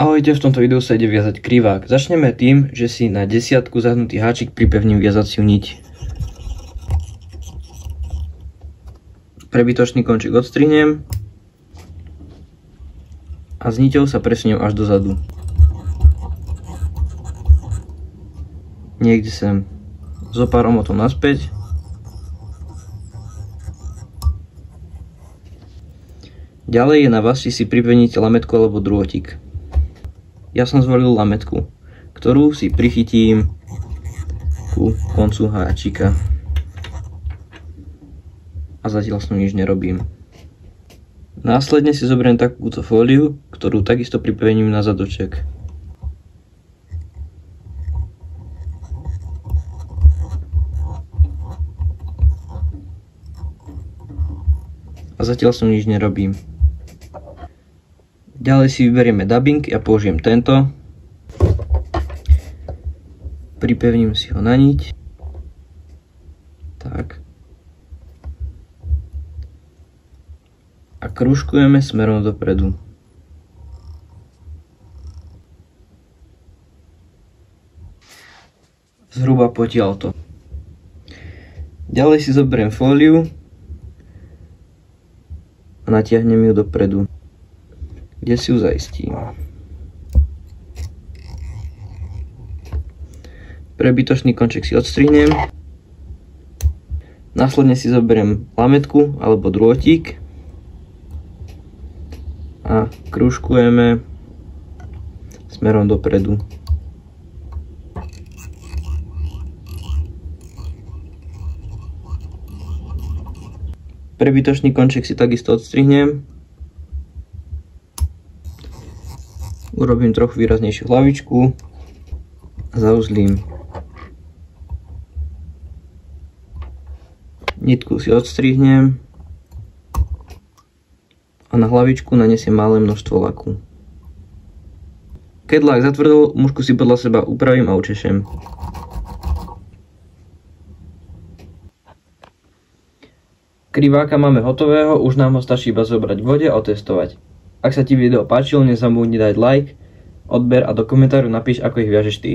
Ahojte, v tomto videu sa ide viazať krivák. Začneme tým, že si na desiatku zahnutý háčik pripevním viazaciu niť. Prebytočný končík odstrihnem a s niťou sa presuniem až dozadu. Niekde sem. Zo pár omotov naspäť. Ďalej je na vás, či si pripevníte lametku alebo drôtik. Ja som zvolil lametku, ktorú si prichytím ku koncu háčika. A zatiaľ s ňou nič nerobím. Následne si zoberiem takúto fóliu, ktorú takisto pripevním na zadoček. A zatiaľ s ňou nič nerobím. Ďalej si vyberieme dubbing, ja použijem tento. Pripevním si ho na niť. Tak. A krúžkujeme smerom dopredu. Zhruba potiaľto. Ďalej si zoberiem fóliu a natiahnem ju dopredu, kde si ju zaistím. Prebytočný konček si odstrihnem. Následne si zoberiem lametku alebo drôtik a krúžkujeme smerom dopredu. Prebytočný konček si takisto odstrihnem. Urobím trochu výraznejšiu hlavičku a zauzlím. Nitku si odstrihnem a na hlavičku nanesiem malé množstvo laku. Keď lak zatvrdol, mužku si podľa seba upravím a učešem. Kriváka máme hotového, už nám ho stačí iba zobrať v vode a otestovať. Ak sa ti video páčilo, nezabudni dať like, odber a do komentáru napíš, ako ich viažeš ty.